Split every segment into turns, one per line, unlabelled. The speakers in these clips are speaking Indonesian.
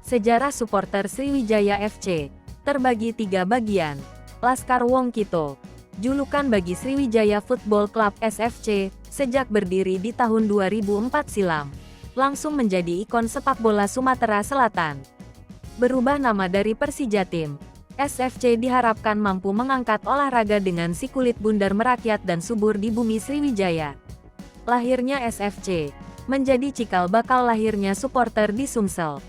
Sejarah supporter Sriwijaya FC terbagi 3 bagian. Laskar Wong Kito, julukan bagi Sriwijaya Football Club SFC, sejak berdiri di tahun 2004 silam, langsung menjadi ikon sepak bola Sumatera Selatan. Berubah nama dari Persijatim, SFC diharapkan mampu mengangkat olahraga dengan si kulit bundar merakyat dan subur di bumi Sriwijaya. Lahirnya SFC menjadi cikal bakal lahirnya supporter di Sumsel.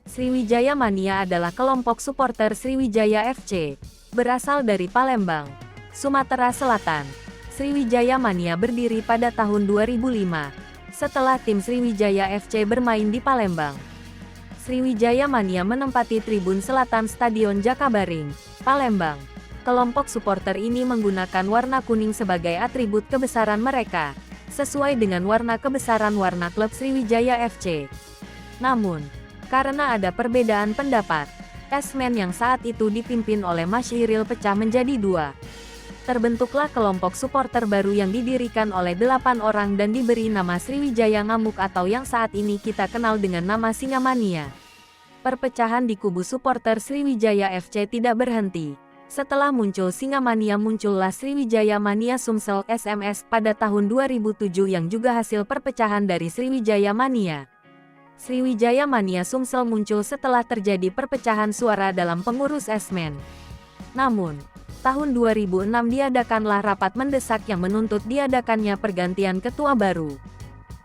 Sriwijaya Mania adalah kelompok supporter Sriwijaya FC, berasal dari Palembang, Sumatera Selatan. Sriwijaya Mania berdiri pada tahun 2005, setelah tim Sriwijaya FC bermain di Palembang. Sriwijaya Mania menempati tribun selatan Stadion Jakabaring, Palembang. Kelompok supporter ini menggunakan warna kuning sebagai atribut kebesaran mereka, sesuai dengan warna kebesaran warna klub Sriwijaya FC. Namun, karena ada perbedaan pendapat, Esmen yang saat itu dipimpin oleh Masyiril pecah menjadi 2. Terbentuklah kelompok supporter baru yang didirikan oleh 8 orang dan diberi nama Sriwijaya Ngamuk atau yang saat ini kita kenal dengan nama Singamania. Perpecahan di kubu supporter Sriwijaya FC tidak berhenti. Setelah muncul Singamania muncullah Sriwijaya Mania Sumsel SMS pada tahun 2007 yang juga hasil perpecahan dari Sriwijaya Mania. Sriwijaya Mania Sumsel muncul setelah terjadi perpecahan suara dalam pengurus Esmen. Namun, tahun 2006 diadakanlah rapat mendesak yang menuntut diadakannya pergantian ketua baru.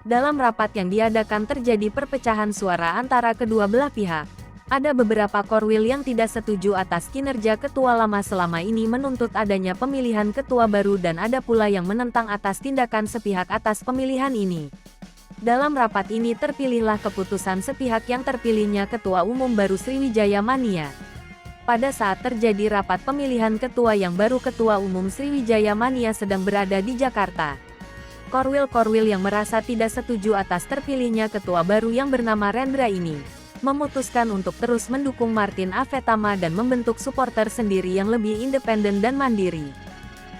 Dalam rapat yang diadakan terjadi perpecahan suara antara kedua belah pihak. Ada beberapa korwil yang tidak setuju atas kinerja ketua lama selama ini menuntut adanya pemilihan ketua baru dan ada pula yang menentang atas tindakan sepihak atas pemilihan ini. Dalam rapat ini terpilihlah keputusan sepihak yang terpilihnya ketua umum baru Sriwijaya Mania. Pada saat terjadi rapat pemilihan ketua yang baru, ketua umum Sriwijaya Mania sedang berada di Jakarta. Korwil-korwil yang merasa tidak setuju atas terpilihnya ketua baru yang bernama Rendra ini, memutuskan untuk terus mendukung Martin Avetama dan membentuk supporter sendiri yang lebih independen dan mandiri.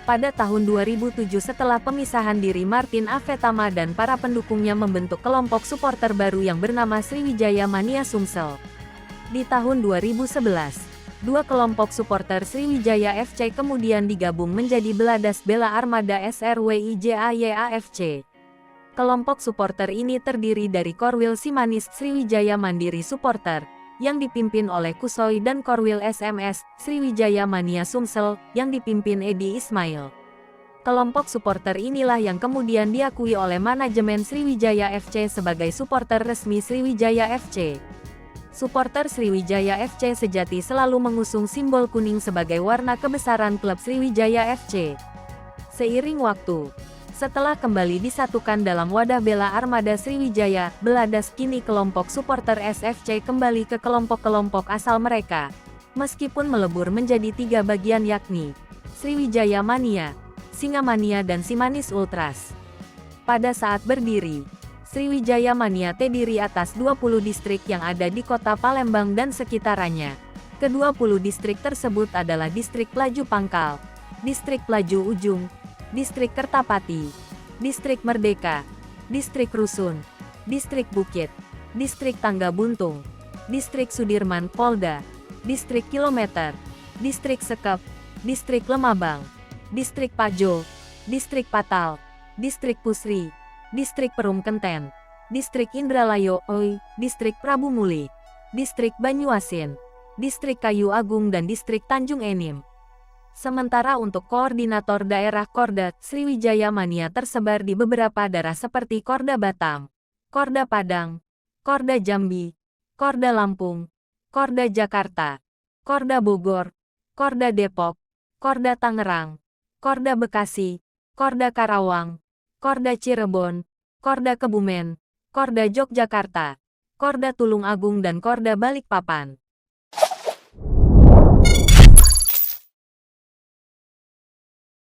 Pada tahun 2007 setelah pemisahan diri Martin Avetama dan para pendukungnya membentuk kelompok supporter baru yang bernama Sriwijaya Mania Sumsel. Di tahun 2011, 2 kelompok supporter Sriwijaya FC kemudian digabung menjadi Beladas Bela Armada SRWIJAYA FC. Kelompok supporter ini terdiri dari Korwil Simanis Sriwijaya Mandiri Supporter, yang dipimpin oleh Kusoy dan Korwil SMS, Sriwijaya Mania Sumsel, yang dipimpin Edi Ismail. Kelompok supporter inilah yang kemudian diakui oleh manajemen Sriwijaya FC sebagai supporter resmi Sriwijaya FC. Supporter Sriwijaya FC sejati selalu mengusung simbol kuning sebagai warna kebesaran klub Sriwijaya FC. Seiring waktu, setelah kembali disatukan dalam wadah bela armada Sriwijaya, Beladas kini kelompok supporter SFC kembali ke kelompok-kelompok asal mereka. Meskipun melebur menjadi 3 bagian yakni Sriwijaya Mania, Singamania dan Simanis Ultras. Pada saat berdiri, Sriwijaya Mania terdiri atas 20 distrik yang ada di kota Palembang dan sekitarnya. Ke-20 distrik tersebut adalah Distrik Pelaju Pangkal, Distrik Pelaju Ujung, Distrik Kertapati, Distrik Merdeka, Distrik Rusun, Distrik Bukit, Distrik Tangga Buntung, Distrik Sudirman Polda, Distrik Kilometer, Distrik Sekep, Distrik Lemabang, Distrik Pajo, Distrik Patal, Distrik Pusri, Distrik Perum Kenten, Distrik Indralayo Oi, Distrik Prabu Muli, Distrik Banyuasin, Distrik Kayu Agung dan Distrik Tanjung Enim. Sementara untuk koordinator daerah Korda, Sriwijaya Mania tersebar di beberapa daerah seperti Korda Batam, Korda Padang, Korda Jambi, Korda Lampung, Korda Jakarta, Korda Bogor, Korda Depok, Korda Tangerang, Korda Bekasi, Korda Karawang, Korda Cirebon, Korda Kebumen, Korda Yogyakarta, Korda Tulung Agung dan Korda Balikpapan.